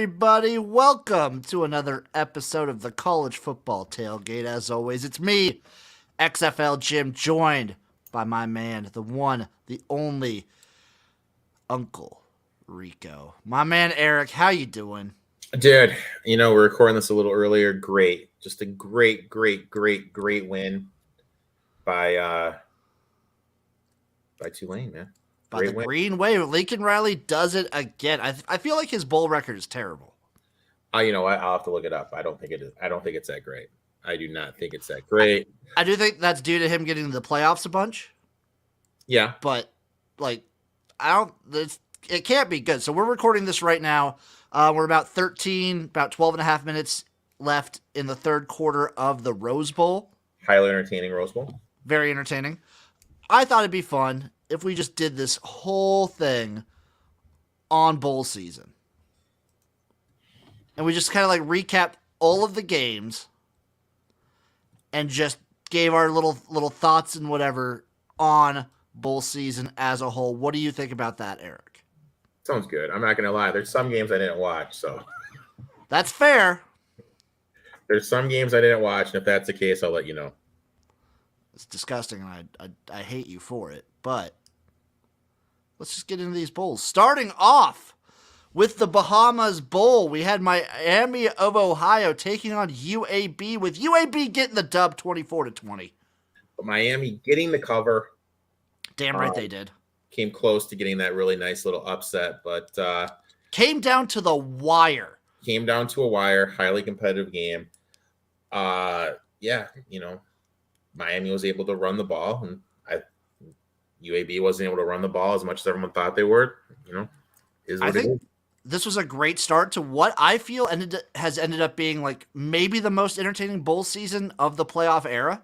everybody? Welcome to another episode of the College Football Tailgate. As always, it's me, XFL Jim, joined by my man, the one, the only, Uncle Rico. My man Eric, how you doing? Dude, we're recording this a little earlier. Great. Just a great win by Tulane, man. By the Green Wave. Lincoln Riley does it again. I feel like his bowl record is terrible. You know what? I'll have to look it up. I don't think it is. I don't think it's that great. I do not think it's that great. I do think that's due to him getting to the playoffs a bunch. Yeah. But, it can't be good. So we're recording this right now. We're about 12 and a half minutes left in the third quarter of the Rose Bowl. Highly entertaining Rose Bowl. Very entertaining. I thought it'd be fun if we just did this whole thing on bowl season. And we just kind of recapped all of the games and just gave our little thoughts and whatever on bowl season as a whole. What do you think about that, Eric? Sounds good. I'm not going to lie. There's some games I didn't watch, so. That's fair. There's some games I didn't watch, and if that's the case, I'll let you know. It's disgusting, and I hate you for it. But let's just get into these bowls. Starting off with the Bahamas Bowl, we had Miami of Ohio taking on UAB, with UAB getting the dub 24-20. Miami getting the cover. Damn right they did. Came close to getting that really nice little upset, but came down to the wire. Came down to a wire. Highly competitive game. Miami was able to run the ball, and UAB wasn't able to run the ball as much as everyone thought they were. I think this was a great start to what I feel has ended up being maybe the most entertaining bowl season of the playoff era.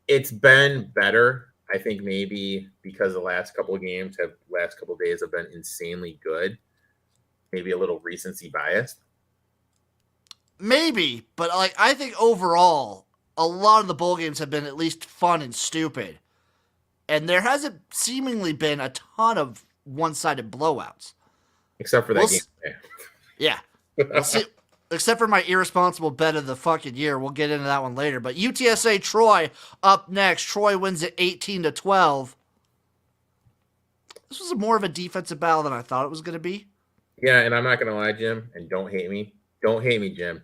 It's been better. I think maybe because the last couple of days have been insanely good. Maybe a little recency bias. Maybe, but I think overall, a lot of the bowl games have been at least fun and stupid. And there hasn't seemingly been a ton of one-sided blowouts. Except for that game. Yeah. We'll see. Except for my irresponsible bet of the fucking year. We'll get into that one later. But UTSA Troy up next. Troy wins it 18-12. This was more of a defensive battle than I thought it was going to be. Yeah, and I'm not going to lie, Jim, and don't hate me. Don't hate me, Jim.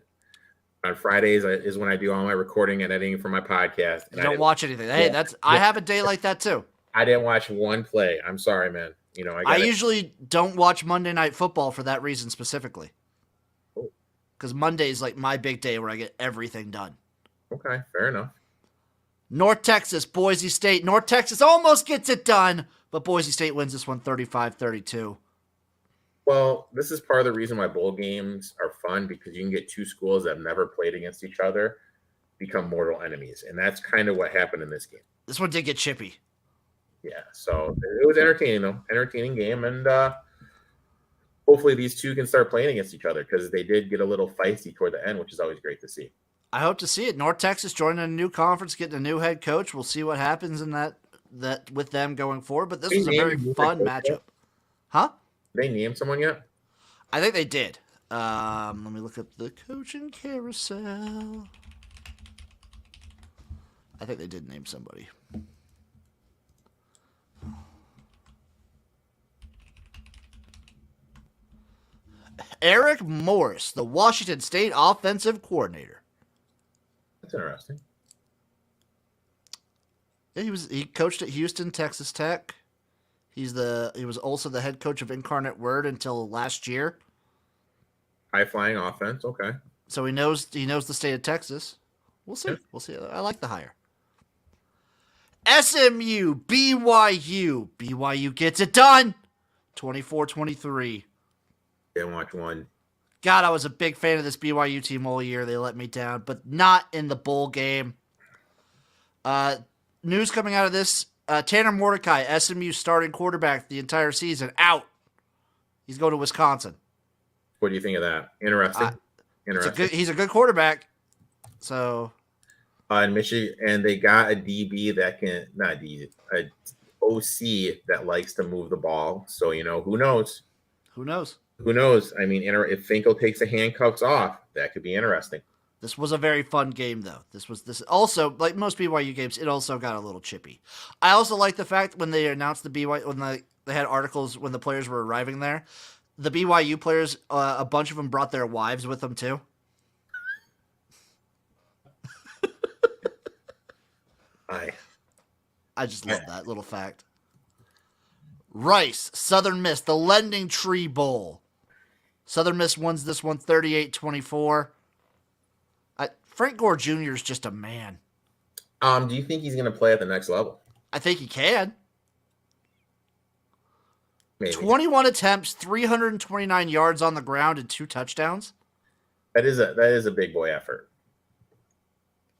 On Fridays is when I do all my recording and editing for my podcast. And you don't watch anything. Hey, I have a day like that too. I didn't watch one play. I'm sorry, man. I usually don't watch Monday Night Football for that reason specifically. Because Monday is my big day where I get everything done. Okay, fair enough. North Texas, Boise State. North Texas almost gets it done, but Boise State wins this one 35-32. Well, this is part of the reason why bowl games are fun, because you can get two schools that have never played against each other become mortal enemies. And that's kind of what happened in this game. This one did get chippy. Yeah, so it was entertaining, though. Entertaining game. And hopefully these two can start playing against each other, because they did get a little feisty toward the end, which is always great to see. I hope to see it. North Texas joining a new conference, getting a new head coach. We'll see what happens in that with them going forward. But this was a very fun matchup. Huh? They named someone yet? I think they did. Let me look up the coaching carousel. I think they did name somebody. Eric Morris, the Washington State offensive coordinator. That's interesting. Yeah, he coached at Houston, Texas Tech. He was also the head coach of Incarnate Word until last year. High flying offense, okay. So he knows the state of Texas. We'll see. Yeah. We'll see. I like the hire. SMU, BYU. BYU gets it done. 24-23. Didn't watch one. God, I was a big fan of this BYU team all year. They let me down, but not in the bowl game. News coming out of this. Tanner Mordecai, SMU starting quarterback the entire season, out. He's going to Wisconsin. What do you think of that? Interesting. He's a good quarterback. So, in Michigan, and they got a DB that can a OC that likes to move the ball. So who knows? Who knows? Who knows? I mean, if Finkel takes the handcuffs off, that could be interesting. This was a very fun game, though. This also, like most BYU games, it also got a little chippy. I also like the fact when they announced the BYU, when they had articles when the players were arriving there, the BYU players, a bunch of them brought their wives with them too. I just love that little fact. Rice, Southern Miss, the Lending Tree Bowl. Southern Miss wins this one 38-24. Frank Gore Jr. is just a man. Do you think he's going to play at the next level? I think he can. Maybe. 21 attempts, 329 yards on the ground, and 2 touchdowns. That is a big boy effort.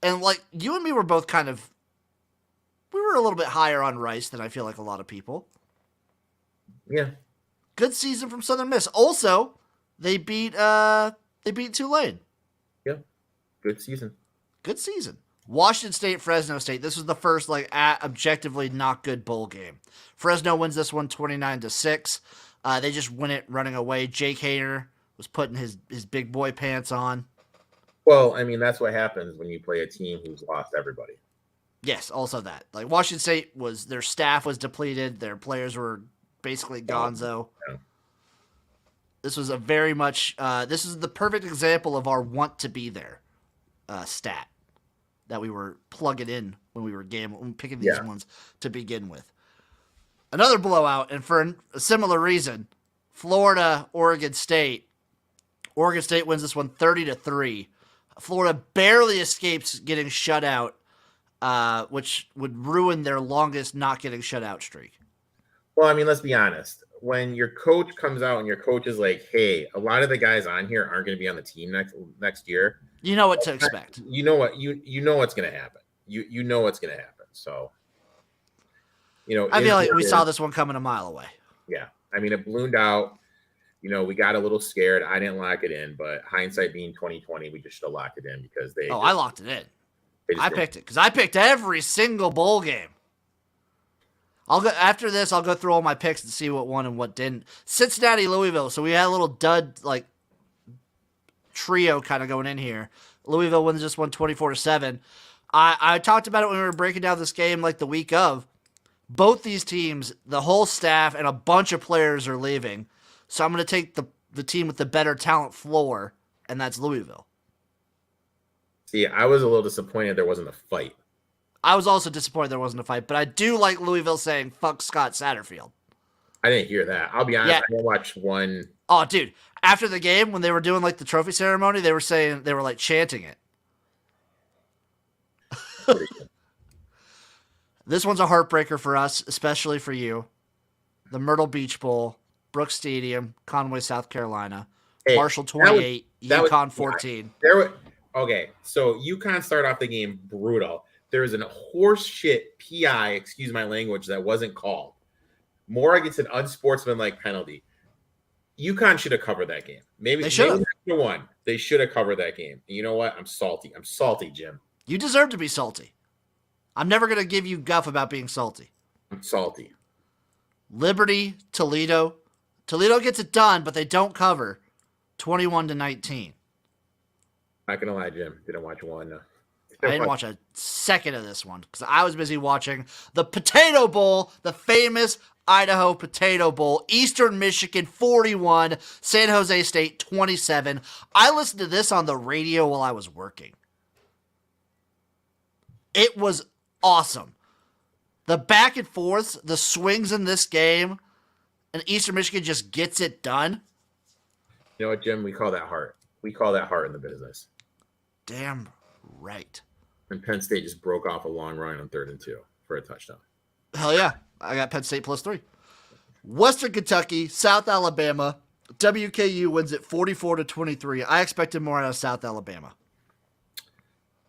And like you and me were both we were a little bit higher on Rice than I feel like a lot of people. Yeah. Good season from Southern Miss. Also, they beat Tulane. Yeah. Good season. Good season. Washington State, Fresno State. This was the first objectively not good bowl game. Fresno wins this one 29-6. They just win it running away. Jake Hayner was putting his big boy pants on. Well, I mean, that's what happens when you play a team who's lost everybody. Yes, also that. Like Washington State their staff was depleted. Their players were basically gonzo. Yeah. This was a very much this is the perfect example of our want to be there stat that we were plugging in when we were picking these ones to begin with. Another blowout, and for a similar reason, Florida, Oregon State. Oregon State wins this one 30-3. Florida barely escapes getting shut out, which would ruin their longest not getting shut out streak. Well, I mean, let's be honest. When your coach comes out and your coach is like, "Hey, a lot of the guys on here aren't going to be on the team next year," you know what to expect. You know what you know what's going to happen. You know what's going to happen. So, I feel like we saw this one coming a mile away. Yeah, I mean, it ballooned out. We got a little scared. I didn't lock it in, but hindsight being 2020, we just should have locked it in because they. I locked it in. I picked it because I picked every single bowl game. After this. I'll go through all my picks and see what won and what didn't. Cincinnati, Louisville. So we had a little dud trio kind of going in here. Louisville wins this one 24-7. I talked about it when we were breaking down this game the week of. Both these teams, the whole staff and a bunch of players are leaving. So I'm going to take the team with the better talent floor, and that's Louisville. See, I was a little disappointed there wasn't a fight. I was also disappointed there wasn't a fight, but I do like Louisville saying, fuck Scott Satterfield. I didn't hear that. I'll be honest, I didn't watch one. Oh, dude. After the game, when they were doing the trophy ceremony, they were chanting it. This one's a heartbreaker for us, especially for you. The Beach Bowl, Brooks Stadium, Conway, South Carolina. Hey, Marshall 28, UConn 14. Okay, so UConn started off the game brutal. There was a horse shit PI, excuse my language, that wasn't called. Moore gets an unsportsmanlike penalty. UConn should have covered that game. Maybe they should have won. They should have covered that game. And you know what? I'm salty. I'm salty, Jim. You deserve to be salty. I'm never going to give you guff about being salty. I'm salty. Liberty, Toledo. Toledo gets it done, but they don't cover. 21-19. Not going to lie, Jim. Didn't watch one. I didn't watch a second of this one because I was busy watching the Potato Bowl, the famous Idaho Potato Bowl. Eastern Michigan 41, San Jose State 27. I listened to this on the radio while I was working. It was awesome. The back and forths, the swings in this game, and Eastern Michigan just gets it done. You know what, Jim? We call that heart. We call that heart in the business. Damn right. And Penn State just broke off a long run on 3rd and 2 for a touchdown. Hell yeah. I got Penn State +3. Western Kentucky, South Alabama. WKU wins it 44-23. I expected more out of South Alabama.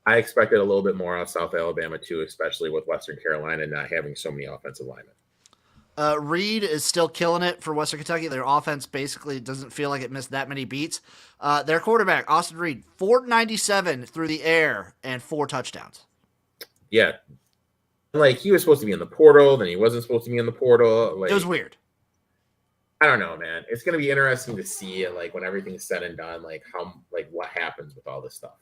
I expected a little bit more out of South Alabama too, especially with Western Carolina not having so many offensive linemen. Reed is still killing it for Western Kentucky. Their offense basically doesn't feel like it missed that many beats. Their quarterback, Austin Reed, 497 through the air and 4 touchdowns. Yeah. He was supposed to be in the portal, then he wasn't supposed to be in the portal. It was weird. I don't know, man. It's gonna be interesting to see, like, when everything's said and done, like what happens with all this stuff.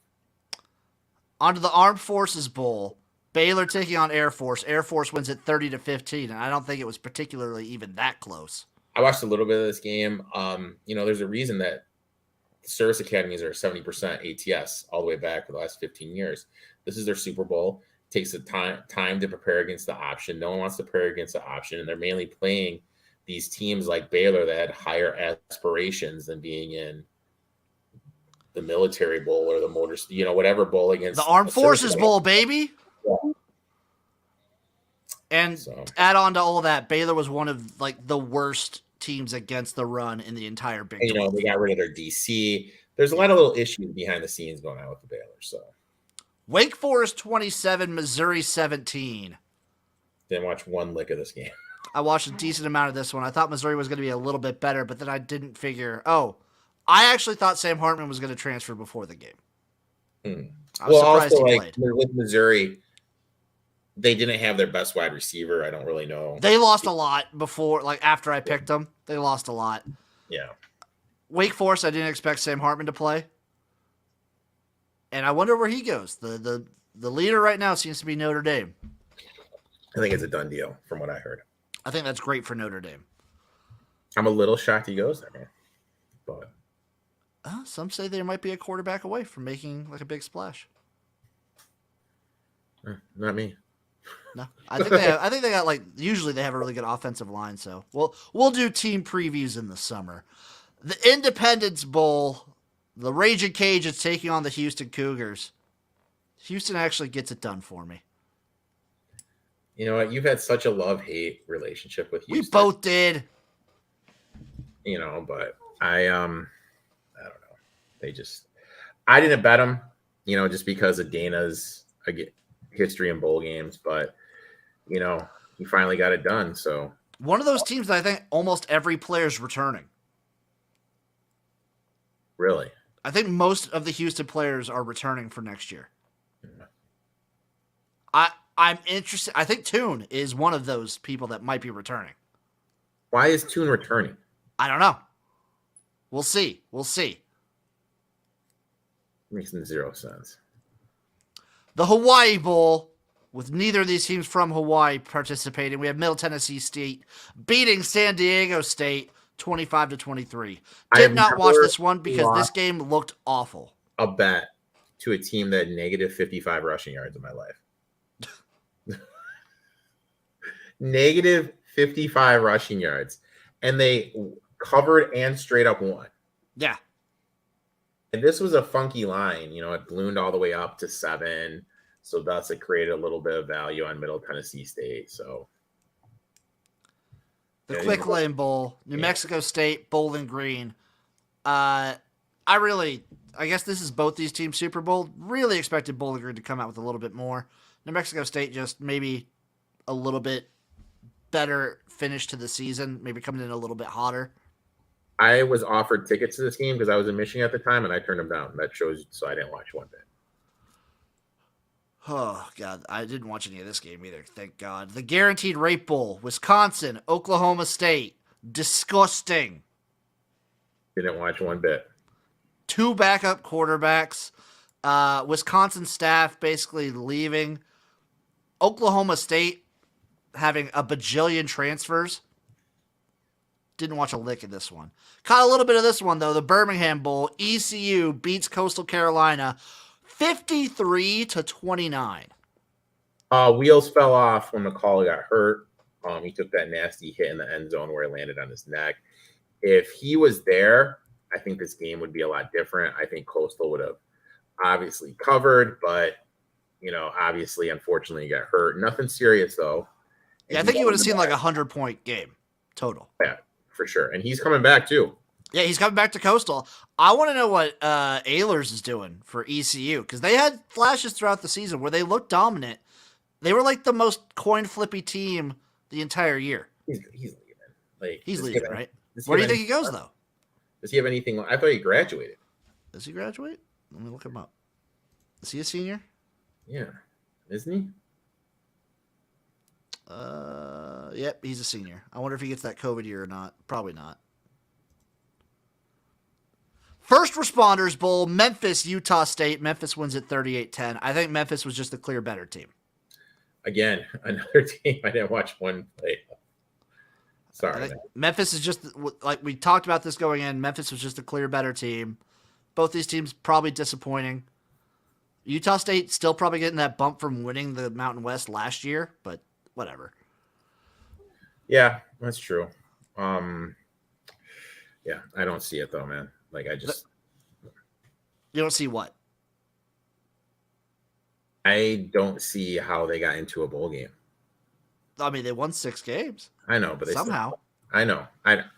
Onto the Armed Forces Bowl. Baylor taking on Air Force. Air Force wins at 30-15, and I don't think it was particularly even that close. I watched a little bit of this game. There's a reason that service academies are 70% ATS all the way back for the last 15 years. This is their Super Bowl. It takes the time to prepare against the option. No one wants to prepare against the option, and they're mainly playing these teams like Baylor that had higher aspirations than being in the military bowl or the whatever bowl against the Armed Forces Bowl, baby. Yeah. And to add on to all that, Baylor was one of like the worst teams against the run in the entire Big 12. They got rid of their DC. There's a lot of little issues behind the scenes going on with the Baylor. So Wake Forest 27, Missouri 17. Didn't watch one lick of this game. I watched a decent amount of this one. I thought Missouri was going to be a little bit better, but then I didn't figure. I actually thought Sam Hartman was going to transfer before the game. I was surprised he played. With Missouri, they didn't have their best wide receiver. I don't really know. They lost a lot before, like after I picked them. They lost a lot. Yeah. Wake Forest, I didn't expect Sam Hartman to play. And I wonder where he goes. The leader right now seems to be Notre Dame. I think it's a done deal from what I heard. I think that's great for Notre Dame. I'm a little shocked he goes there, man. But some say they might be a quarterback away from making like a big splash. Not me. No, I think they got like usually they have a really good offensive line. So we'll do team previews in the summer. The Independence Bowl, the Raging Cage is taking on the Houston Cougars. Houston actually gets it done for me. You know what? You've had such a love-hate relationship with Houston. We both did. But I don't know. I didn't bet them, just because of Dana's history in bowl games. But, he finally got it done. So one of those teams that I think almost every player is returning. Really? I think most of the Houston players are returning for next year. I'm interested. I think Toon is one of those people that might be returning. Why is Toon returning? I don't know. We'll see. Makes zero sense. The Hawaii Bowl, with neither of these teams from Hawaii participating. We have Middle Tennessee State beating San Diego State 25-23. Did not watch this one because this game looked awful. A bet to a team that had negative 55 rushing yards in my life. Negative 55 rushing yards. And they covered and straight up won. Yeah. And this was a funky line. It ballooned all the way up to 7. So thus it created a little bit of value on Middle Tennessee State. So the Quick Lane Bowl, New Mexico State, Bowling Green. I guess this is both these teams' Super Bowl. Really expected Bowling Green to come out with a little bit more. New Mexico State just maybe a little bit better finish to the season, maybe coming in a little bit hotter. I was offered tickets to this game because I was in Michigan at the time, and I turned them down. That shows, so I didn't watch one bit. Oh, God. I didn't watch any of this game either, thank God. The Guaranteed Rate Bowl, Wisconsin, Oklahoma State. Disgusting. Didn't watch one bit. 2 backup quarterbacks. Wisconsin staff basically leaving. Oklahoma State having a bajillion transfers. Didn't watch a lick of this one. Caught a little bit of this one, though. The Birmingham Bowl. ECU beats Coastal Carolina 53-29. Wheels fell off when McCall got hurt. He took that nasty hit in the end zone where he landed on his neck. If he was there, I think this game would be a lot different. I think Coastal would have obviously covered, but, obviously, unfortunately, he got hurt. Nothing serious, though. Yeah, I think you would have seen like a 100-point game total. Yeah, for sure. And he's coming back, too. Yeah, he's coming back to Coastal. I want to know what Ehlers is doing for ECU, because they had flashes throughout the season where they looked dominant. They were like the most coin-flippy team the entire year. He's leaving. He's leaving, right? Where do you think he goes, though? Does he have anything? I thought he graduated. Does he graduate? Let me look him up. Is he a senior? Yeah. Isn't he? Yep, he's a senior. I wonder if he gets that COVID year or not. Probably not. First Responders Bowl, Memphis, Utah State. Memphis wins at 38-10. I think Memphis was just the clear better team. Again, another team I didn't watch one play. Sorry, man. Memphis is just, like we talked about this going in, Memphis was just a clear better team. Both these teams probably disappointing. Utah State still probably getting that bump from winning the Mountain West last year, but whatever. Yeah, that's true. Yeah, I don't see it though, man. Like you don't see what? I don't see how they got into a bowl game. I mean, they won 6 games. I know, but somehow. I know.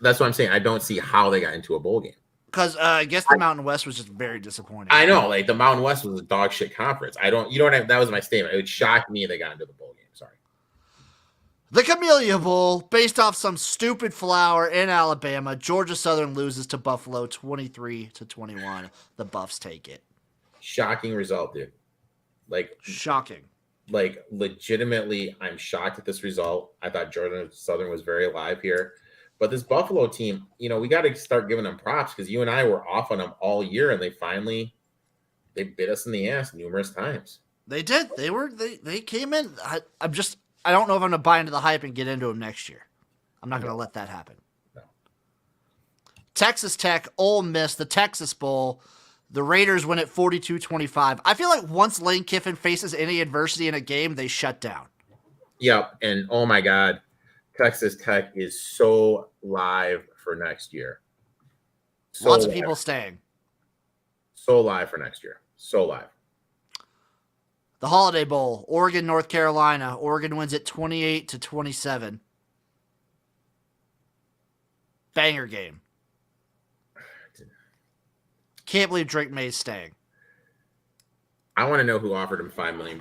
That's what I'm saying. I don't see how they got into a bowl game. Because I guess the Mountain West was just very disappointing. I know, like the Mountain West was a dog shit conference. That was my statement. It would shock me if they got into the bowl game. Sorry. The Camellia Bowl, based off some stupid flower in Alabama, Georgia Southern loses to Buffalo 23-21. The Buffs take it. Shocking result, dude. Like shocking. Like legitimately, I'm shocked at this result. I thought Georgia Southern was very alive here. But this Buffalo team, we got to start giving them props because you and I were off on them all year, and they bit us in the ass numerous times. They did. They came in. I don't know if I'm going to buy into the hype and get into them next year. I'm not going to let that happen. No. Texas Tech, Ole Miss, the Texas Bowl. The Raiders win at 42-25. I feel like once Lane Kiffin faces any adversity in a game, they shut down. Yep, and oh my God, Texas Tech is so live for next year. Lots of people staying. So live for next year. So live. The Holiday Bowl, Oregon, North Carolina. Oregon wins at 28-27. Banger game. Can't believe Drake May's staying. I want to know who offered him $5 million.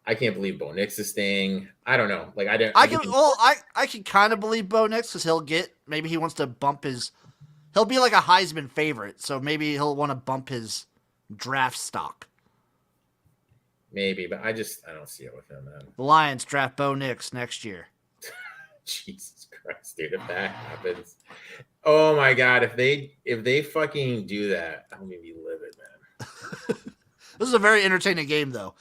I can't believe Bo Nix is staying. I don't know. Like I can kind of believe Bo Nix because maybe he wants to bump he'll be like a Heisman favorite, so maybe he'll want to bump his draft stock. Maybe, but I don't see it with him, man. The Lions draft Bo Nix next year. Jesus Christ, dude! If that happens, oh my God! If they fucking do that, I'm gonna be livid, man. This is a very entertaining game, though.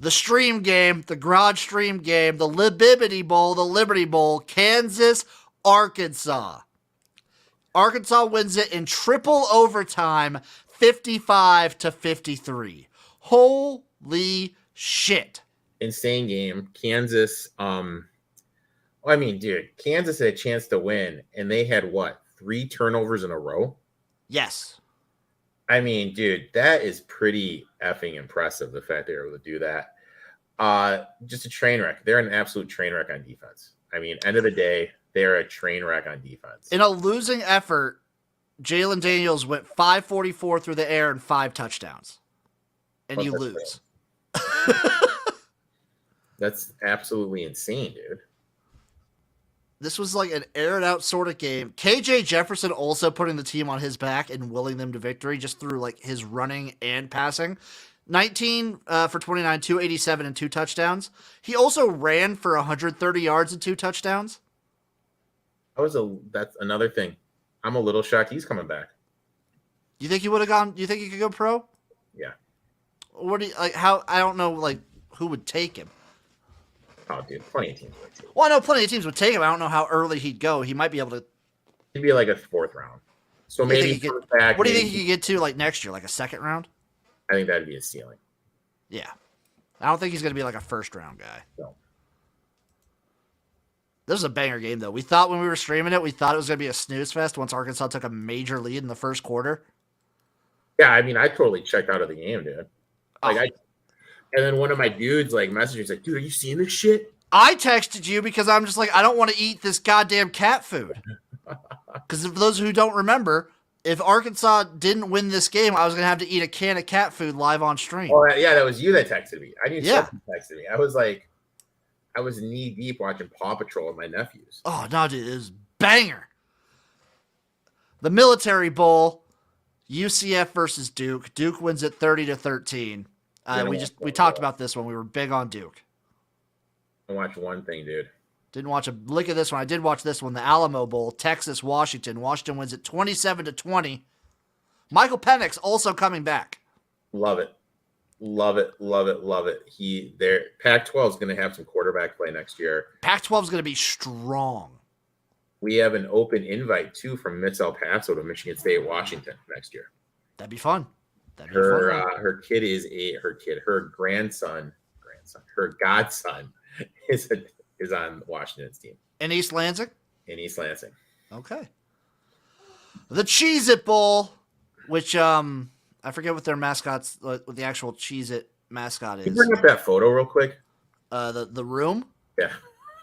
The stream game, the garage stream game, the Libibity Bowl, the Liberty Bowl, Kansas, Arkansas. Arkansas wins it in triple overtime, 55-53. Holy shit! Insane game. Kansas. Kansas had a chance to win, and they had 3 turnovers in a row? Yes. I mean, dude, that is pretty effing impressive, the fact they were able to do that. Just a train wreck. They're an absolute train wreck on defense. I mean, end of the day, they're a train wreck on defense. In a losing effort, Jalen Daniels went 544 through the air and 5 touchdowns. And you lose. That's absolutely insane, dude. This was like an aired out sort of game. KJ Jefferson also putting the team on his back and willing them to victory just through like his running and passing. 19 for 29, 287 and 2 touchdowns. He also ran for 130 yards and 2 touchdowns. That's another thing. I'm a little shocked he's coming back. You think he would have gone? You think he could go pro? Yeah. What do you like? How I don't know like who would take him. Oh, dude, plenty of teams would take him. Well, I know plenty of teams would take him. I don't know how early he'd go. He might be able to. He'd be like a 4th round. So maybe he comes back. What do you think he could get to like next year? Like a 2nd round? I think that'd be a ceiling. Yeah. I don't think he's going to be like a 1st round guy. No. This is a banger game, though. We thought when we were streaming it, we thought it was going to be a snooze fest once Arkansas took a major lead in the first quarter. Yeah, I mean, I totally checked out of the game, dude. And then one of my dudes like messaged me, like, dude, are you seeing this shit? I texted you because I'm just like, I don't want to eat this goddamn cat food. Because for those who don't remember, if Arkansas didn't win this game, I was going to have to eat a can of cat food live on stream. Oh, yeah, that was you that texted me. I didn't you texted me. I was knee deep watching Paw Patrol with my nephews. Oh, no, dude, it was banger. The Military Bowl, UCF versus Duke. Duke wins at 30-13. We talked about this when we were big on Duke. I watched one thing, dude. Didn't watch a lick of this one. I did watch this one, the Alamo Bowl, Texas, Washington. Washington wins it 27-20. Michael Penix also coming back. Love it. Love it. Love it. Love it. Pac-12 is going to have some quarterback play next year. Pac-12 is going to be strong. We have an open invite, too, from Miss El Paso to Michigan State, Washington next year. That'd be fun. Her grandson, her godson is on Washington's team. In East Lansing? In East Lansing. Okay. The Cheez-It Bowl, which I forget what their mascots, what the actual Cheez-It mascot is. Can you bring up that photo real quick? The room? Yeah.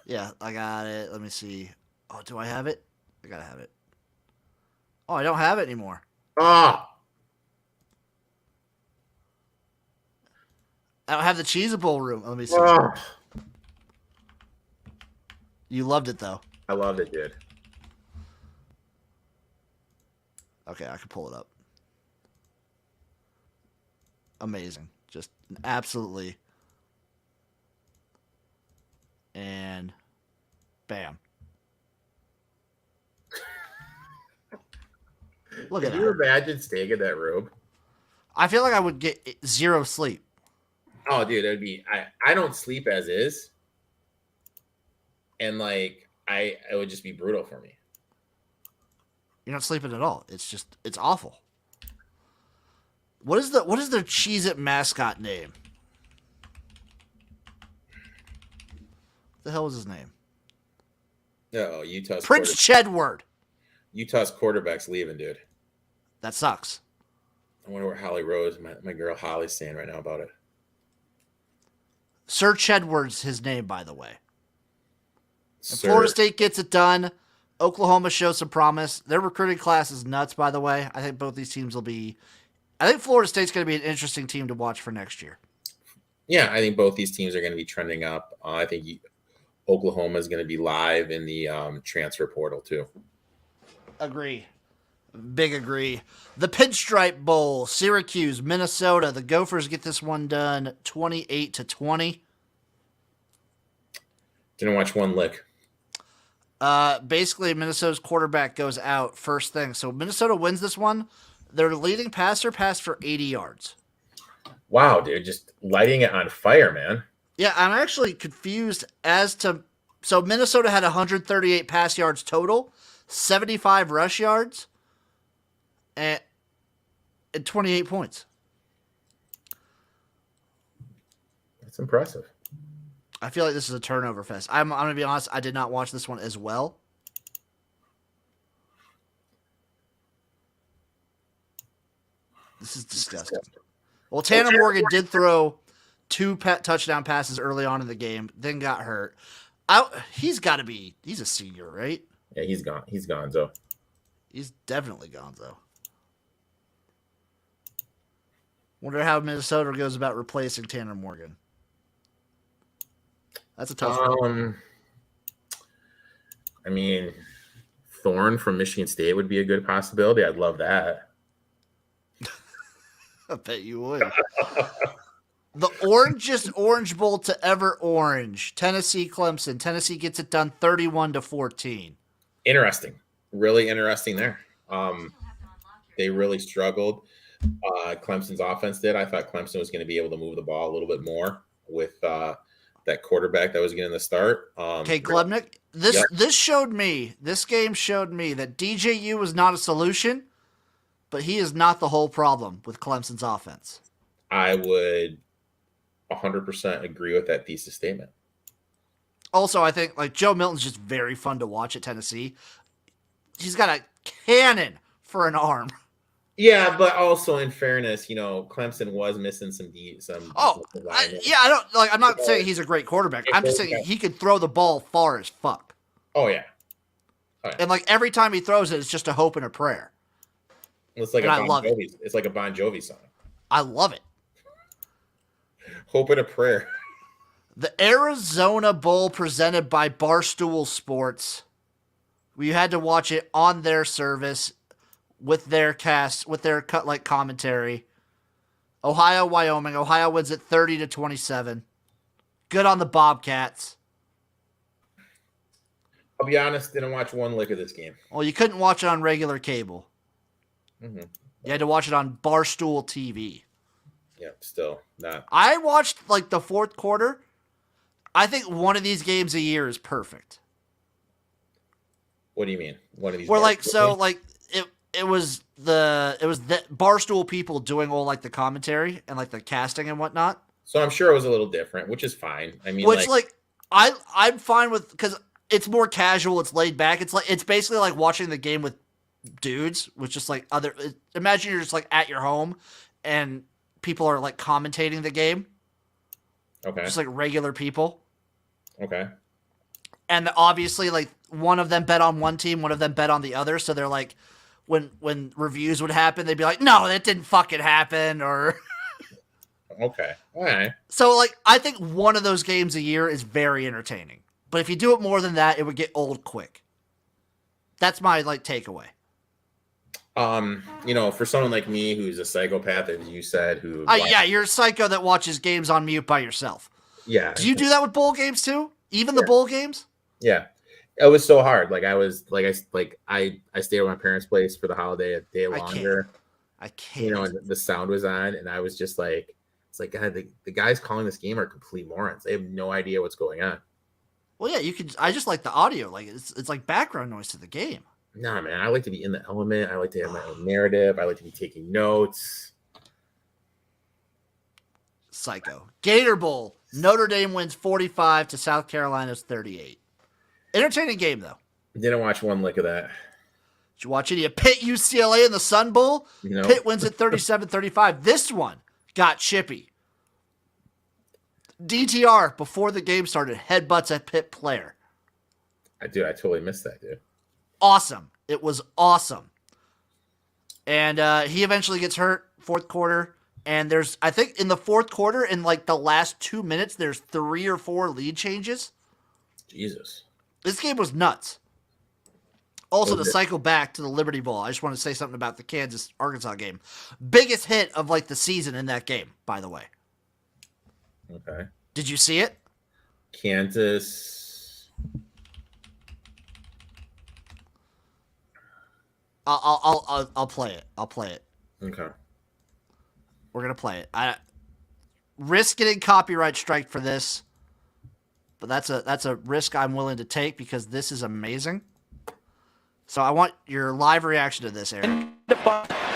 Yeah, I got it. Let me see. Oh, do I have it? I gotta have it. Oh, I don't have it anymore. Ah. I don't have the Cheez-It Bowl room. Let me see. Oh. You loved it, though. I loved it, dude. Okay, I can pull it up. Amazing. Just absolutely. And bam. Look at that. Can you imagine staying in that room? I feel like I would get zero sleep. Oh, dude, it'd be. I don't sleep as is, and like it would just be brutal for me. You're not sleeping at all. It's awful. What is their Cheez-It mascot name? What the hell was his name? Oh, Utah's Prince Chedward. Utah's quarterback's leaving, dude. That sucks. I wonder where Holly Rose, my girl Holly's saying right now about it. Sir Chedward's his name, by the way. Florida State gets it done. Oklahoma shows some promise. Their recruiting class is nuts, by the way. I think both these teams will be... I think Florida State's going to be an interesting team to watch for next year. Yeah, I think both these teams are going to be trending up. I think Oklahoma is going to be live in the transfer portal, too. Agree. Big agree. The Pinstripe Bowl, Syracuse, Minnesota. The Gophers get this one done 28-20. Didn't watch one lick. Basically, Minnesota's quarterback goes out first thing. So Minnesota wins this one. Their leading passer passed for 80 yards. Wow, dude. Just lighting it on fire, man. Yeah, I'm actually confused as to... So Minnesota had 138 pass yards total, 75 rush yards, and 28 points. That's impressive. I feel like this is a turnover fest. I'm going to be honest, I did not watch this one as well. This is disgusting. Well, Tanner Morgan did throw 2 touchdown passes early on in the game, then got hurt. He's a senior, right? Yeah, he's gone. He's gonzo. He's definitely gonzo. Wonder how Minnesota goes about replacing Tanner Morgan. That's a tough one. I mean, Thorne from Michigan State would be a good possibility. I'd love that. I bet you would. The orangest Orange Bowl to ever orange. Tennessee, Clemson. Tennessee gets it done 31-14. Interesting. Really interesting there. They really struggled. Clemson's offense did. I thought Clemson was going to be able to move the ball a little bit more with that quarterback that was getting the start. Okay, Glebnick, this game showed me that DJU was not a solution, but he is not the whole problem with Clemson's offense. I would 100% agree with that thesis statement. Also, I think like Joe Milton's just very fun to watch at Tennessee. He's got a cannon for an arm. Yeah, but also in fairness, Clemson was missing some. I'm not saying he's a great quarterback. I'm just saying he could throw the ball far as fuck. Oh yeah. And like every time he throws it, it's just a hope and a prayer. It's like It's like a Bon Jovi song. I love it. Hope and a prayer. The Arizona Bowl presented by Barstool Sports. We had to watch it on their service with their cast, with their cut-like commentary. Ohio, Wyoming. Ohio wins it 30-27. Good on the Bobcats. I'll be honest, didn't watch one lick of this game. Well, you couldn't watch it on regular cable. Mm-hmm. You had to watch it on Barstool TV. Yeah, still not. I watched like the fourth quarter. I think one of these games a year is perfect. What do you mean? One of these? Where it was the Barstool people doing all like the commentary and like the casting and whatnot. So I'm sure it was a little different, which is fine. I mean, I'm fine with, because it's more casual, it's laid back. It's basically like watching the game with dudes, with just like imagine you're just like at your home and people are like commentating the game. Okay. Just like regular people. Okay. And obviously, like, one of them bet on one team, one of them bet on the other. So they're like, when reviews would happen, they'd be like, no, that didn't fucking happen. Or okay. All right. So, like, I think one of those games a year is very entertaining. But if you do it more than that, it would get old quick. That's my, like, takeaway. For someone like me who's a psychopath, as you said, you're a psycho that watches games on mute by yourself. Yeah. Do you do that with bowl games too? Even the bowl games? Yeah. It was so hard. Like I stayed at my parents' place for the holiday a day longer. I can't. And the sound was on, and I was just like, it's like, God, the guys calling this game are complete morons. They have no idea what's going on. Well, yeah, I just like the audio. Like it's like background noise to the game. Nah, man, I like to be in the element. I like to have my own narrative. I like to be taking notes. Psycho. Gator Bowl. Notre Dame wins 45 to South Carolina's 38. Entertaining game, though. Didn't watch one lick of that. Did you watch any of Pitt UCLA in the Sun Bowl? No. Pitt wins at 37-35. This one got chippy. DTR, before the game started, headbutts at Pitt player. I totally missed that, dude. Awesome. It was awesome. And he eventually gets hurt, fourth quarter. And I think in the fourth quarter, in like the last 2 minutes, there's 3 or 4 lead changes. Jesus. This game was nuts. Also, to cycle back to the Liberty Bowl, I just want to say something about the Kansas-Arkansas game. Biggest hit of like the season in that game, by the way. Okay. Did you see it? Kansas. I'll play it. I'll play it. Okay. We're gonna play it. I risk getting copyright strike for this, but that's a risk I'm willing to take because this is amazing. So I want your live reaction to this, Eric.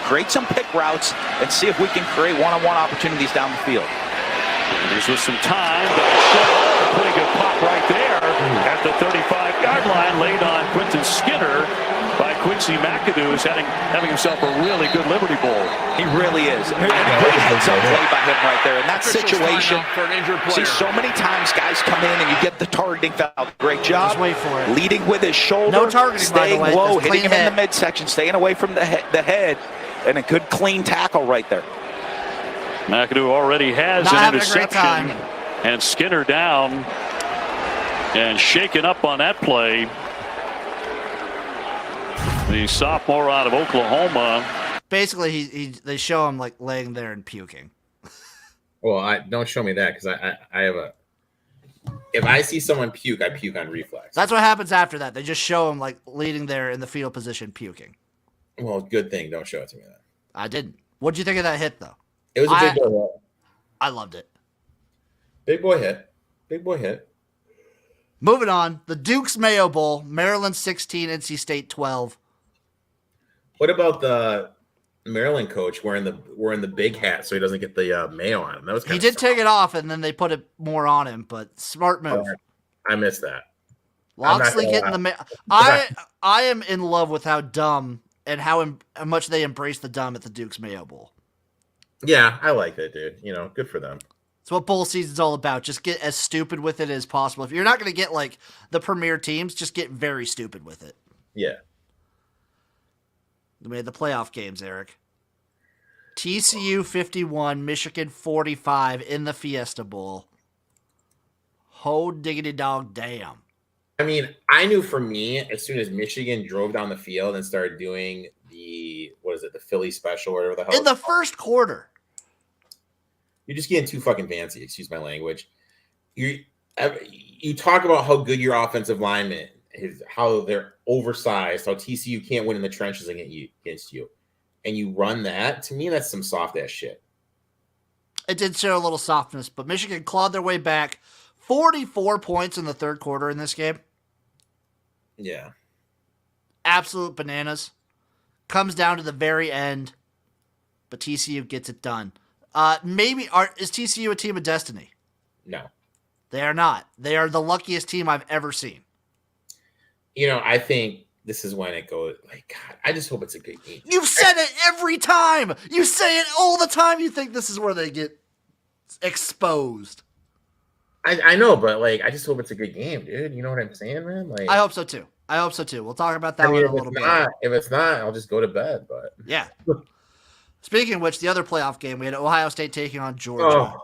Create some pick routes and see if we can create one-on-one opportunities down the field. There's with some time, but pretty good pop right there at the 35-yard line, laid on Quentin Skinner by Quincy McAdoo, who's having himself a really good Liberty Bowl. He really is. And a great heads-up play by him right there. In that situation, see so many times guys come in and you get the targeting foul. Great job. Just wait for it. Leading with his shoulder. No targeting, staying by the way. low, Just hitting him head. in the midsection, staying away from the head, and a good clean tackle right there. McAdoo already has Not an having a great interception. time. And Skinner down and shaken up on that play. The sophomore out of Oklahoma. Basically, they show him like laying there and puking. Well, don't show me that because I have a. If I see someone puke, I puke on reflex. That's what happens after that. They just show him like leading there in the fetal position puking. Well, good thing. Don't show it to me then. I didn't. What'd you think of that hit though? It was a big boy hit. I loved it. Big boy hit. Big boy hit. Moving on, the Duke's Mayo Bowl, Maryland 16, NC State 12. What about the Maryland coach wearing the big hat so he doesn't get the mayo on him? That was He did take it off, and then they put it more on him, but smart move. I missed that. Loxley getting the I am in love with how dumb and how much they embrace the dumb at the Duke's Mayo Bowl. Yeah, I like that, dude. Good for them. It's what bowl season's all about. Just get as stupid with it as possible. If you're not going to get like the premier teams, just get very stupid with it. Yeah. We made the playoff games, Eric. TCU 51, Michigan 45 in the Fiesta Bowl. Ho diggity dog damn. I mean, I knew for me, as soon as Michigan drove down the field and started doing the Philly special or whatever the hell. In the first quarter. You're just getting too fucking fancy, excuse my language. You talk about how good your offensive linemen how they're oversized, how TCU can't win in the trenches against you, and you run that. To me, that's some soft ass shit. It did show a little softness, but Michigan clawed their way back. 44 points in the third quarter in this game. Yeah. Absolute bananas. Comes down to the very end, but TCU gets it done. Is TCU a team of destiny? No. They are not. They are the luckiest team I've ever seen. I think this is when it goes, like, God, I just hope it's a good game. You've said it every time. You say it all the time. You think this is where they get exposed. I know, but, like, I just hope it's a good game, dude. You know what I'm saying, man? Like, I hope so, too. We'll talk about that one in a little bit. If it's not, I'll just go to bed, but. Yeah. Speaking of which, the other playoff game, we had Ohio State taking on Georgia. Oh.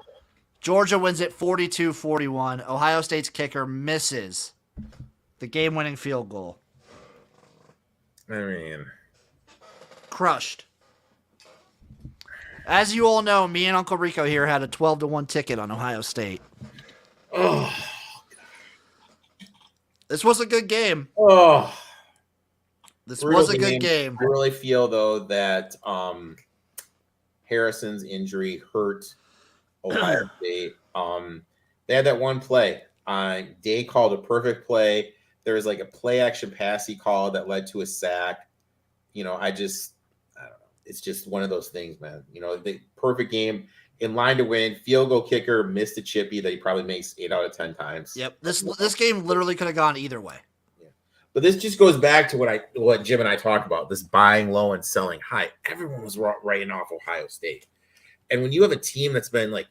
Georgia wins it 42-41. Ohio State's kicker misses the game-winning field goal. I mean. Crushed. As you all know, me and Uncle Rico here had a 12-1 ticket on Ohio State. Oh. This was a good game. Oh. This was a good game. I really feel, though, that Harrison's injury hurt Ohio State. They had that one play. Day called a perfect play. There was like a play action pass he called that led to a sack. I don't know. It's just one of those things, man. The perfect game, in line to win. Field goal kicker missed a chippy that he probably makes 8 out of 10 times. Yep. This game literally could have gone either way. Yeah. But this just goes back to what Jim and I talked about, this buying low and selling high. Everyone was writing off Ohio State. And when you have a team that's been like,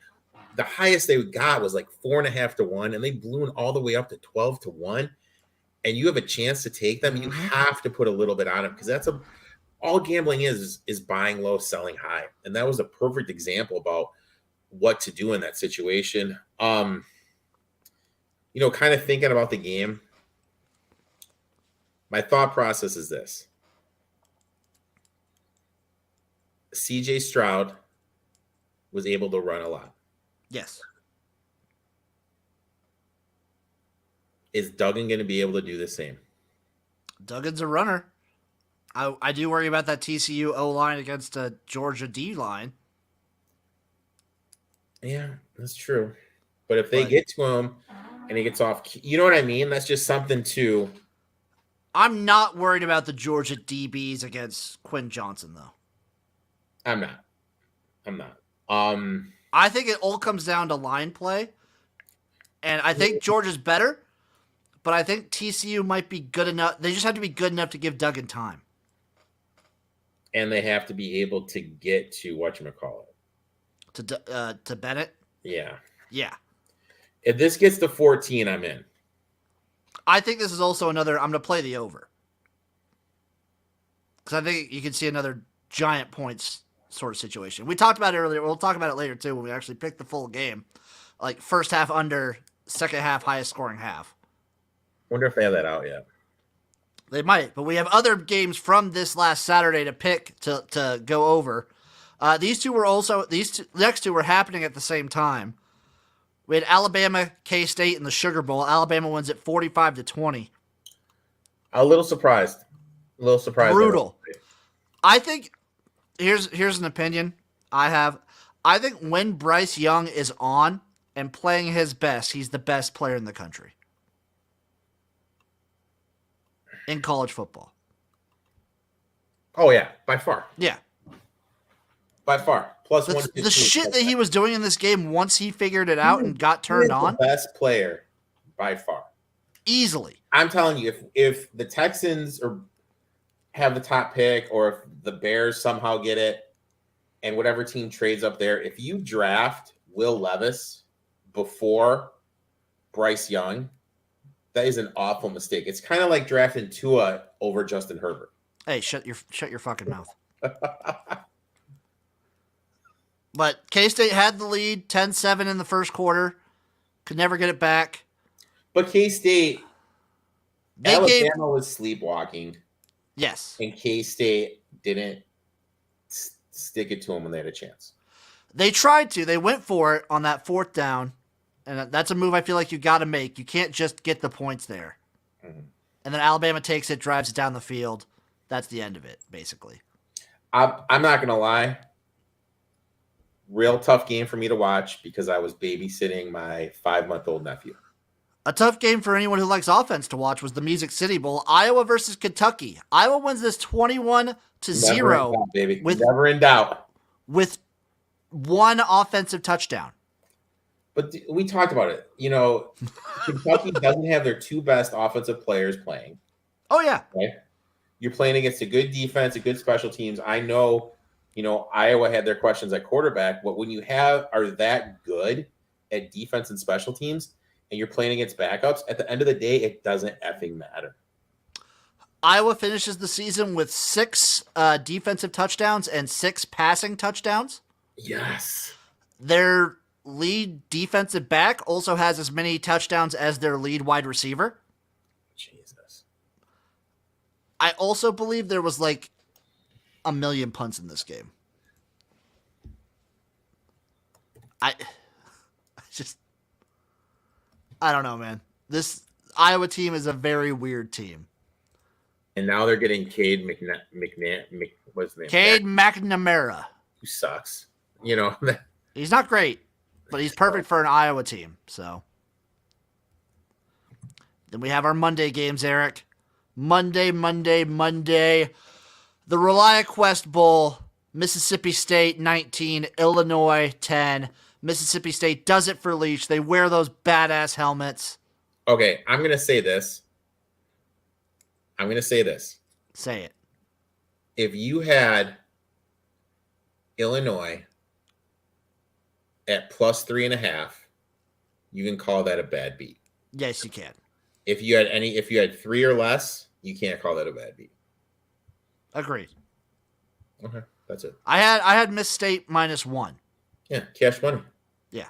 the highest they got was like 4.5-1, and they blew all the way up to 12-1, and you have a chance to take them, you have to put a little bit on them, because that's all gambling is buying low, selling high. And that was a perfect example about what to do in that situation. Kind of thinking about the game, my thought process is this. CJ Stroud was able to run a lot. Yes. Is Duggan going to be able to do the same? Duggan's a runner. I do worry about that TCU O-line against a Georgia D-line. Yeah, that's true. But if they get to him and he gets off, you know what I mean? That's just something to... I'm not worried about the Georgia DBs against Quinn Johnson, though. I'm not. I think it all comes down to line play. And I think Georgia's better, but I think TCU might be good enough. They just have to be good enough to give Duggan time. And they have to be able to get to whatchamacallit. To Bennett? Yeah. Yeah. If this gets to 14, I'm in. I think this is also I'm going to play the over. Because I think you can see another giant points sort of situation. We talked about it earlier. We'll talk about it later, too, when we actually pick the full game. Like, first half under, second half highest scoring half. Wonder if they have that out yet. They might, but we have other games from this last Saturday to pick to go over. These next two were happening at the same time. We had Alabama, K-State in the Sugar Bowl. Alabama wins it 45-20. A little surprised. Brutal. I think here's an opinion I have. I think when Bryce Young is on and playing his best, he's the best player in the country in college football. Oh, yeah, by far. Yeah. By far. Plus the shit that he was doing in this game once he figured it out and got turned on. The best player by far. Easily. I'm telling you, if the Texans have the top pick, or if the Bears somehow get it, and whatever team trades up there, if you draft Will Levis before Bryce Young, that is an awful mistake. It's kind of like drafting Tua over Justin Herbert. Hey, shut your fucking mouth. But K-State had the lead, 10-7 in the first quarter. Could never get it back. But K-State, Alabama was sleepwalking. Yes. And K-State didn't stick it to them when they had a chance. They tried to. They went for it on that fourth down. And that's a move I feel like you got to make. You can't just get the points there. Mm-hmm. And then Alabama takes it, drives it down the field. That's the end of it, basically. I'm not going to lie. Real tough game for me to watch because I was babysitting my 5-month-old nephew. A tough game for anyone who likes offense to watch was the Music City Bowl. Iowa versus Kentucky. Iowa wins this 21-0. Never in doubt, baby. Never in doubt. With one offensive touchdown. But we talked about it. Kentucky doesn't have their 2 best offensive players playing. Oh, yeah. Right? You're playing against a good defense, a good special teams. I know, Iowa had their questions at quarterback, but when you are that good at defense and special teams, and you're playing against backups, at the end of the day, it doesn't effing matter. Iowa finishes the season with 6 defensive touchdowns and 6 passing touchdowns. Yes. Their lead defensive back also has as many touchdowns as their lead wide receiver. Jesus. I also believe there was like 1 million punts in this game. I don't know, man. This Iowa team is a very weird team. And now they're getting Cade what's his name? Cade McNamara. Who sucks. He's not great, but he's perfect for an Iowa team. So then we have our Monday games, Eric. Monday. The ReliaQuest Bowl, Mississippi State 19, Illinois 10. Mississippi State does it for Leach. They wear those badass helmets. Okay, I'm going to say this. Say it. If you had Illinois at +3.5, you can call that a bad beat. Yes, you can. If you had 3 or less, you can't call that a bad beat. Agreed. Okay, that's it. I had Miss State -1. Yeah, cash money. Yeah.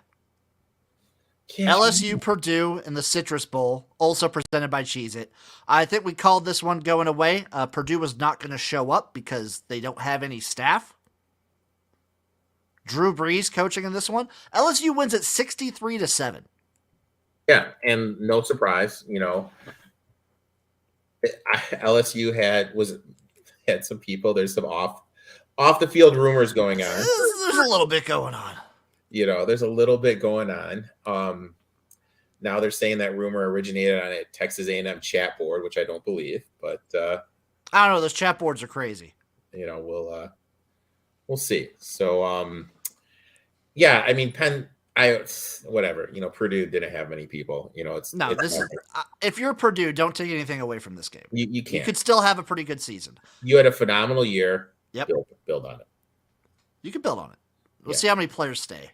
LSU Purdue in the Citrus Bowl, also presented by Cheez-It. I think we called this one going away. Purdue was not going to show up because they don't have any staff. Drew Brees coaching in this one. LSU wins at 63-7. Yeah, and no surprise, LSU had some people. There's some off the field rumors going on. There's a little bit going on. There's a little bit going on. Now they're saying that rumor originated on a Texas A&M chat board, which I don't believe, but I don't know. Those chat boards are crazy. We'll see. So, yeah, I mean, whatever. Purdue didn't have many people. If you're Purdue, don't take anything away from this game. You can't. You could still have a pretty good season. You had a phenomenal year. Yep. Build on it. You can build on it. We'll see how many players stay.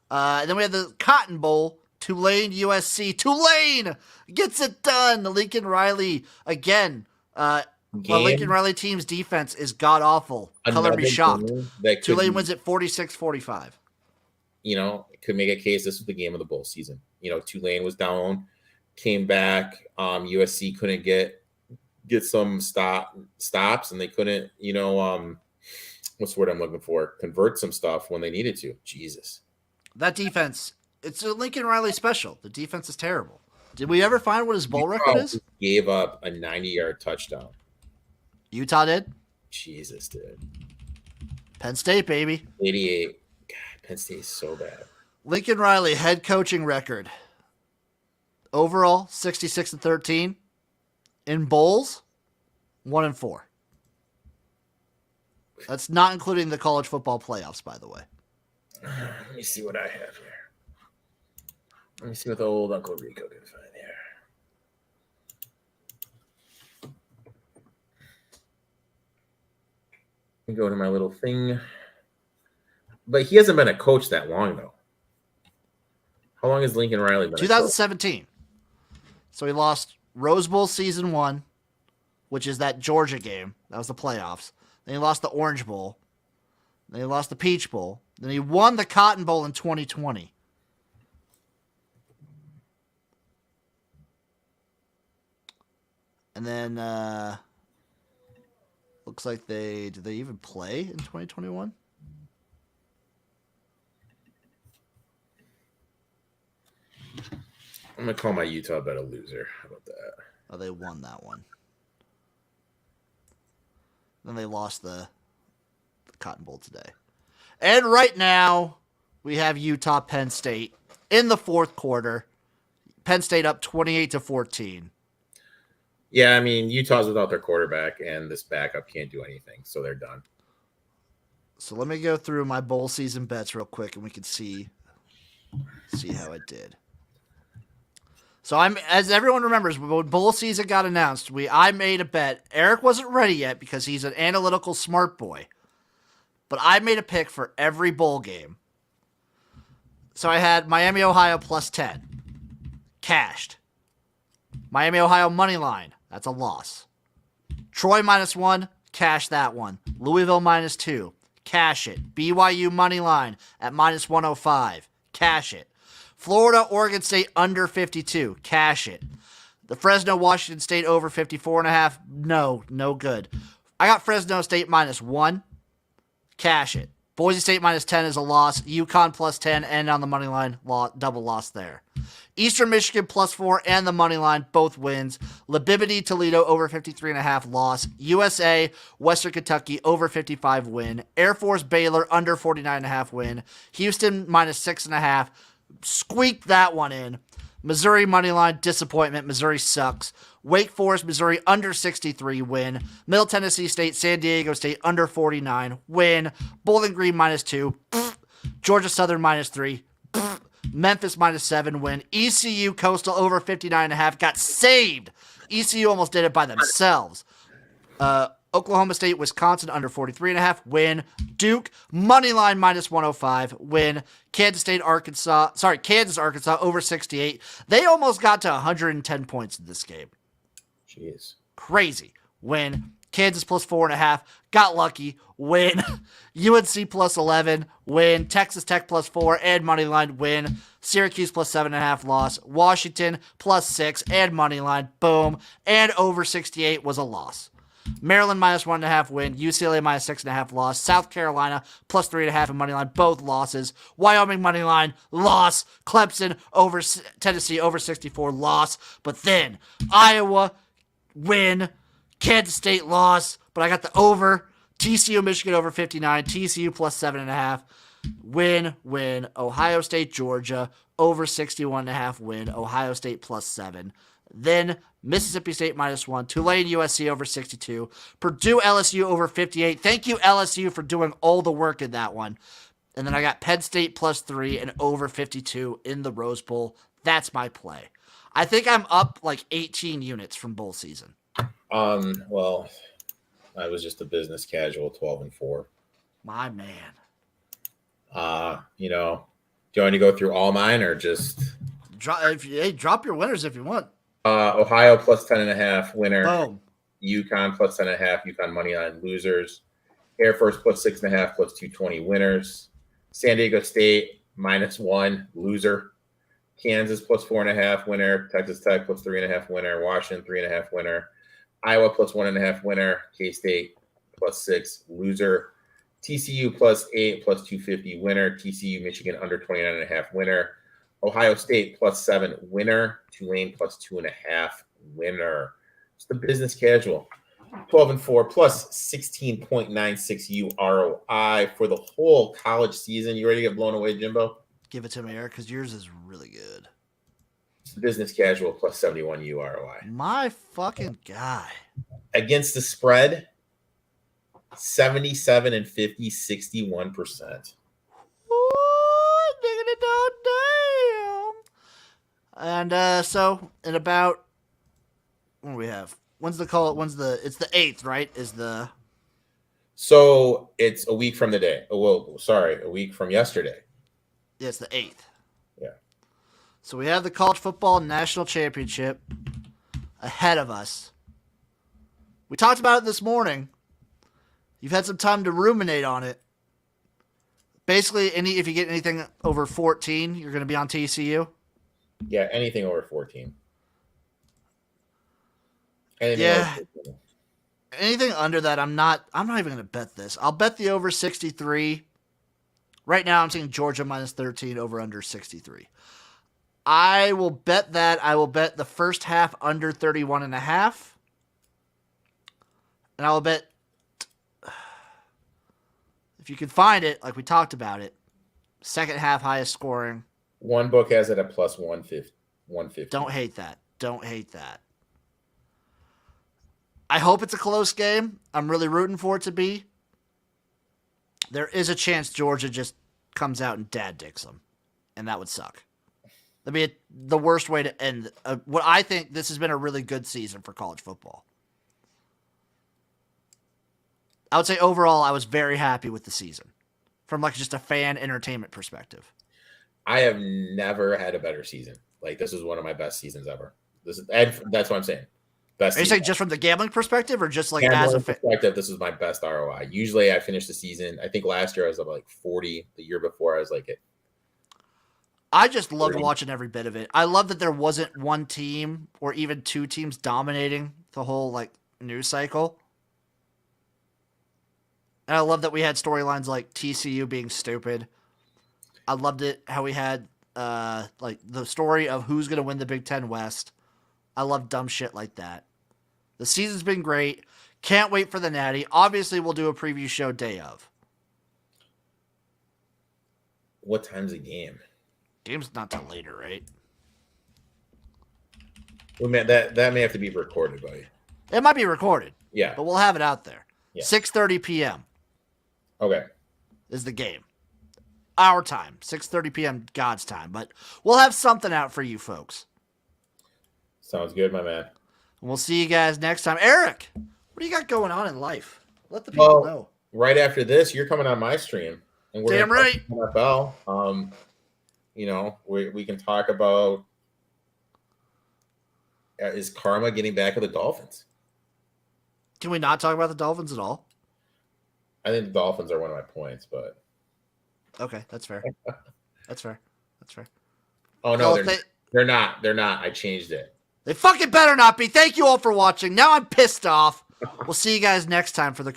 And then we have the Cotton Bowl, Tulane, USC. Tulane gets it done. The Lincoln Riley, again. The Lincoln Riley team's defense is god-awful. Color me shocked. Tulane wins at 46-45. Could make a case this was the game of the bowl season. Tulane was down, came back. USC couldn't get some stops, and they couldn't, what's the word I'm looking for? Convert some stuff when they needed to. Jesus. That defense, it's a Lincoln Riley special. The defense is terrible. Did we ever find what his bowl record is? Gave up a 90-yard touchdown. Utah did? Jesus, dude. Penn State, baby. 88. God, Penn State is so bad. Lincoln Riley, head coaching record. Overall, 66-13. In bowls, 1-4. That's not including the college football playoffs, by the way. Let me see what I have here. Let me see what the old Uncle Rico can find here. Let me go to my little thing. But he hasn't been a coach that long, though. How long has Lincoln Riley been 2017. So he lost Rose Bowl season 1, which is that Georgia game. That was the playoffs. Then he lost the Orange Bowl. Then he lost the Peach Bowl. Then he won the Cotton Bowl in 2020. And then looks like did they even play in 2021? I'm going to call my Utah bet a loser. How about that? Oh, they won that one. Then they lost the Cotton Bowl today. And right now, we have Utah Penn State in the fourth quarter. Penn State up 28-14. Yeah, I mean, Utah's without their quarterback, and this backup can't do anything, so they're done. So let me go through my bowl season bets real quick, and we can see how I did. So as everyone remembers, when bowl season got announced, I made a bet. Eric wasn't ready yet because he's an analytical smart boy. But I made a pick for every bowl game. So I had Miami, Ohio plus 10. Cashed. Miami, Ohio money line. That's a loss. Troy minus 1. Cash that one. Louisville minus 2. Cash it. BYU money line at minus 105. Cash it. Florida, Oregon State under 52. Cash it. The Fresno, Washington State over 54.5. No good. I got Fresno State minus 1. Cash it. Boise State minus 10 is a loss. UConn plus 10 and on the money line, double loss there. Eastern Michigan plus 4 and the money line, both wins. Libibity, Toledo over 53.5 loss. USA, Western Kentucky over 55 win. Air Force, Baylor under 49.5 win. Houston minus 6.5. Squeaked that one in. Missouri money line, disappointment. Missouri sucks. Wake Forest, Missouri under 63 win. Middle Tennessee State, San Diego State under 49 win. Bowling Green minus 2. Georgia Southern minus 3. Memphis minus 7 win. ECU Coastal over 59.5 got saved. ECU almost did it by themselves. Oklahoma State, Wisconsin under 43.5 win. Duke money line minus 105 win. Kansas, Arkansas over 68. They almost got to 110 points in this game. Jeez. Crazy. Win. Kansas plus 4.5. Got lucky. Win. UNC plus 11. Win. Texas Tech plus 4 and money line. Win. Syracuse plus 7.5 loss. Washington plus 6 and money line. Boom. And over 68 was a loss. Maryland minus 1.5 win. UCLA minus 6.5 loss. South Carolina plus 3.5 in money line. Both losses. Wyoming money line loss. Clemson over Tennessee over 64 loss. But then Iowa win. Kansas State loss. But I got the over. TCU Michigan over 59. TCU plus 7.5 win. Ohio State Georgia over 61.5 win. Ohio State plus 7. Then Mississippi State minus 1. Tulane USC over 62. Purdue LSU over 58. Thank you, LSU, for doing all the work in that one. And then I got Penn State plus 3 and over 52 in the Rose Bowl. That's my play. I think I'm up like 18 units from bowl season. Well, I was just a business casual 12-4. My man. Do you want to go through all mine or just drop your winners if you want. Ohio plus 10.5 winner. Boom. UConn plus 10.5. UConn money line losers. Air Force plus 6.5 plus 220 winners. San Diego State minus 1 loser. Kansas plus 4.5 winner. Texas Tech plus 3.5 winner. Washington 3.5 winner. Iowa plus 1.5 winner. K-State plus 6 loser. TCU plus 8 plus 250 winner. TCU Michigan under 29.5 winner. Ohio State plus 7 winner. Tulane plus 2.5 winner. It's the business casual. 12-4 plus 16.96 UROI for the whole college season. You ready to get blown away, Jimbo? Give it to me, Eric, because yours is really good. It's the business casual plus 71 UROI. My fucking guy. Against the spread, 77 and 50, 61%. And so in about, what do we have? It's the 8th, right? So it's a week from the day. A week from yesterday. Yeah, it's the 8th. Yeah. So we have the College Football National Championship ahead of us. We talked about it this morning. You've had some time to ruminate on it. Basically, if you get anything over 14, you're going to be on TCU. Yeah, anything over 14. Anything under that, I'm not even going to bet this. I'll bet the over 63. Right now, I'm seeing Georgia minus 13 over under 63. I will bet that. I will bet the first half under 31.5. And I will bet, if you can find it, like we talked about it, second half highest scoring. One book has it at plus 150. Don't hate that. Don't hate that. I hope it's a close game. I'm really rooting for it to be. There is a chance Georgia just comes out and dad dicks them, and that would suck. That'd be the worst way to end what I think this has been a really good season for college football. I would say overall I was very happy with the season from like just a fan entertainment perspective. I have never had a better season. Like, this is one of my best seasons ever. And that's what I'm saying. Best. Are you saying just from the gambling perspective or just like gambling as a fan? Perspective, this is my best ROI. Usually I finish the season. I think last year I was up like 40. The year before I was like it. I just loved watching every bit of it. I love that there wasn't one team or even two teams dominating the whole like news cycle. And I love that we had storylines like TCU being stupid. I loved it how we had like the story of who's going to win the Big Ten West. I love dumb shit like that. The season's been great. Can't wait for the Natty. Obviously, we'll do a preview show day of. What time's the game? Game's not till later, right? Well, man, that may have to be recorded, buddy. It might be recorded. Yeah. But we'll have it out there. Yeah. 6:30 p.m. Okay. is the game. Our time. 6:30 p.m. God's time. But we'll have something out for you folks. Sounds good, my man. And we'll see you guys next time. Eric, what do you got going on in life? Let the people know. Right after this, you're coming on my stream. And we're Damn right. NFL. You know, we can talk about is karma getting back at the Dolphins? Can we not talk about the Dolphins at all? I think the Dolphins are one of my points, but okay, that's fair. That's fair. Oh no, Well, they're not. They're not. I changed it. They fucking better not be. Thank you all for watching. Now I'm pissed off. We'll see you guys next time for the